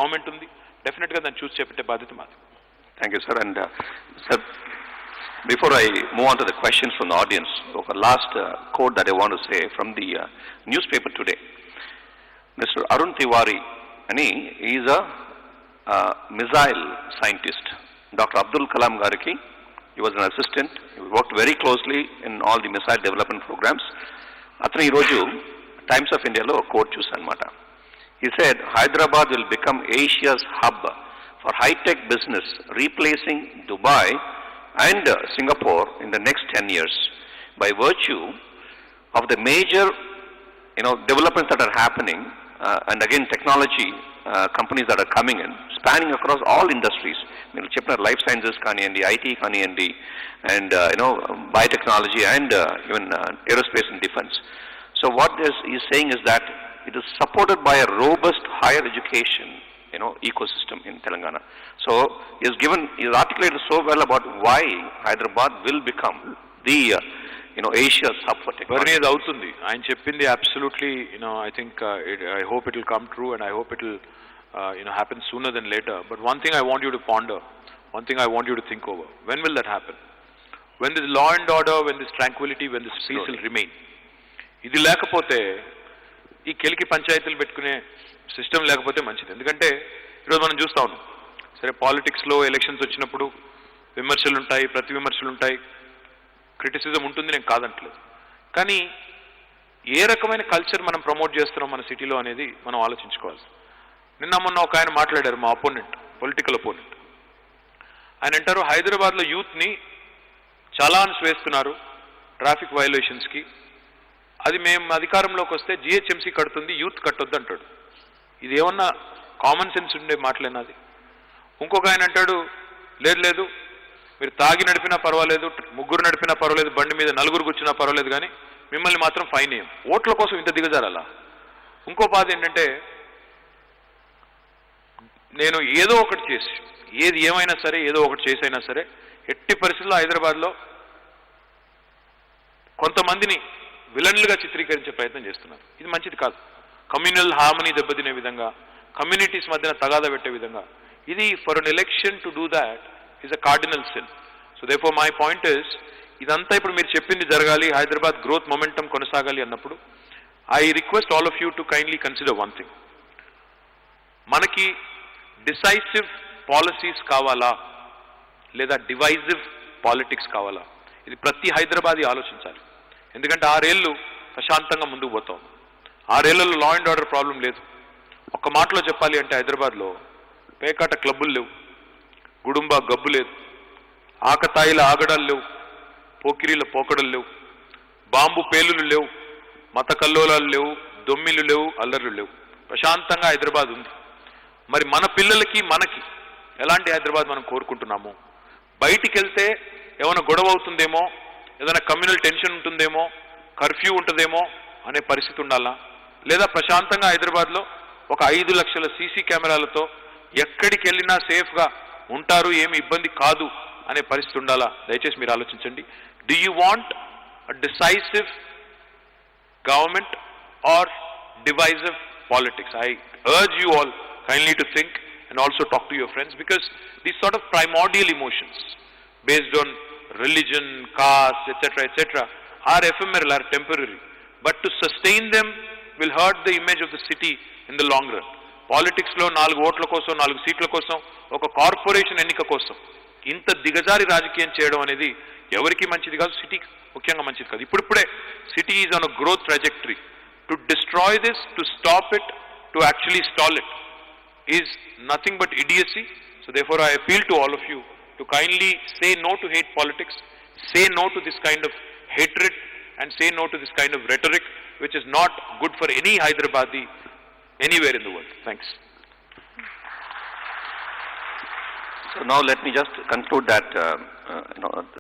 Government ఉంది, డెఫినెట్గా దాన్ని చూసి చేపట్టే బాధ్యత మాది. Thank you, sir. And sir, before I move on to the questions from the audience, a last quote that I want to say from the newspaper today. Mr. Arun Tiwari, and he is a missile scientist. Dr. Abdul Kalam Gariki, he was an assistant. He worked very closely in all the missile development programs. Atani Roju, Times of India lo quote chusanamata. He said, Hyderabad will become Asia's hub for high-tech business, replacing Dubai and Singapore in the next 10 years by virtue of the major, developments that are happening, and again technology companies that are coming in, spanning across all industries. Life sciences, IT, and biotechnology, and even aerospace and defense. So what he's saying is that it is supported by a robust higher education ecosystem in Telangana. So he's articulated so well about why Hyderabad will become the Asia's hub for technology. Varni avutundi. Ayan cheppindi absolutely, I think I hope it will come true, and I hope it will happen sooner than later. But one thing I want you to ponder, one thing I want you to think over. When will that happen? When this law and order, when this tranquility, when this peace will remain. ఇది లేకపోతే ఈ కెలికి పంచాయతీలు పెట్టుకునే system లేకపోతే మంచిది. ఎందుకంటే ఈరోజు మనం చూస్తా ఉన్నాం, సరే పాలిటిక్స్లో ఎలక్షన్స్ వచ్చినప్పుడు విమర్శలు ఉంటాయి, ప్రతి విమర్శలు ఉంటాయి, క్రిటిసిజం ఉంటుంది, నేను కాదంటలేదు. కానీ ఏ రకమైన కల్చర్ మనం ప్రమోట్ చేస్తున్నాం మన సిటీలో అనేది మనం ఆలోచించుకోవాలి. నిన్న మొన్న ఒక ఆయన మాట్లాడారు, మా అపోనెంట్, పొలిటికల్ అపోనెంట్. ఆయన అంటారు, హైదరాబాద్లో యూత్ని చలాన్స్ వేస్తున్నారు ట్రాఫిక్ వైలేషన్స్కి, అది మేము అధికారంలోకి వస్తే జిహెచ్ఎంసీ కడుతుంది, యూత్ కట్టొద్దు అంటాడు. ఇది ఏమన్నా కామన్ సెన్స్ ఉండే మాటలేనాది? ఇంకొక ఆయన అంటాడు, లేదు మీరు తాగి నడిపినా పర్వాలేదు, ముగ్గురు నడిపినా పర్వాలేదు, బండి మీద నలుగురు కూర్చున్నా పర్వాలేదు, కానీ మిమ్మల్ని మాత్రం ఫైన్ వేయం. ఓట్ల కోసం ఇంత దిగజారాలా? ఇంకో బాధ ఏంటంటే, నేను ఏదో ఒకటి చేసి, ఏది ఏమైనా సరే ఏదో ఒకటి చేసైనా సరే ఎట్టి పరిస్థితుల్లో హైదరాబాద్లో కొంతమందిని విలన్లుగా చిత్రీకరించే ప్రయత్నం చేస్తున్నారు. ఇది మంచిది కాదు. కమ్యూనల్ హార్మనీ దెబ్బతినే విధంగా, కమ్యూనిటీస్ మధ్యన తగాదా పెట్టే విధంగా, ఇది for an election to do that is a cardinal sin. So therefore my point is, ఇదంతా ఇప్పుడు మీరు చెప్పింది జరగాలి, హైదరాబాద్ గ్రోత్ మొమెంటం కొనసాగాలి అన్నప్పుడు I request all of you to kindly consider one thing. మనకి డిసైసివ్ పాలసీస్ కావాలా లేదా డివైజివ్ పాలిటిక్స్ కావాలా? ఇది ప్రతి హైదరాబాదీ ఆలోచించాలి. ఎందుకంటే 6 ఏళ్ళు ప్రశాంతంగా ముందుకు పోతాం. 6 ఏళ్లలో లా అండ్ ఆర్డర్ ప్రాబ్లం లేదు. ఒక్క మాటలో చెప్పాలి అంటే హైదరాబాద్లో పేకాట క్లబ్బులు లేవు, గుడుంబా గబ్బు లేదు, ఆకతాయిల ఆగడాలు లేవు, పోకిరీల పోకడలు లేవు, బాంబు పేలులు లేవు, మత కల్లోలాలు లేవు, దొమ్మిలు లేవు, అల్లర్లు లేవు. ప్రశాంతంగా హైదరాబాద్ ఉంది. మరి మన పిల్లలకి మనకి ఎలాంటి హైదరాబాద్ మనం కోరుకుంటున్నాము? బయటికి వెళ్తే ఏమైనా గొడవ అవుతుందేమో, ఏదైనా కమ్యూనల్ టెన్షన్ ఉంటుందేమో, కర్ఫ్యూ ఉంటుందేమో అనే పరిస్థితి ఉండాలా? లేదా ప్రశాంతంగా హైదరాబాద్లో ఒక 5 లక్షల సీసీ కెమెరాలతో ఎక్కడికి వెళ్ళినా సేఫ్గా ఉంటారు, ఏమి ఇబ్బంది కాదు అనే పరిస్థితి ఉండాలా? దయచేసి మీరు ఆలోచించండి. Do you want a decisive government are divisive politics? I urge you all kindly to think and also talk to your friends, because these sort of primordial emotions based on religion, caste, etc. are ephemeral, are temporary, but to sustain them will hurt the image of the city in the long run. Politics lo 4 ఓట్ల కోసం, 4 సీట్ల కోసం, ఒక corporation ఎన్నిక కోసం ఇంత దిగజారి రాజకీయం చేయడం అనేది ఎవరికి మంచిది కాదు, సిటీకి ముఖ్యంగా మంచిది కాదు. ఇప్పుడిప్పుడే city is on a growth trajectory. To destroy this, to stop it, to actually stall it is nothing but idiocy. So therefore I appeal to all of you to kindly say no to hate politics, say no to this kind of hatred, and say no to this kind of rhetoric which is not good for any Hyderabadi anywhere in the world. Thanks. So now let me just conclude that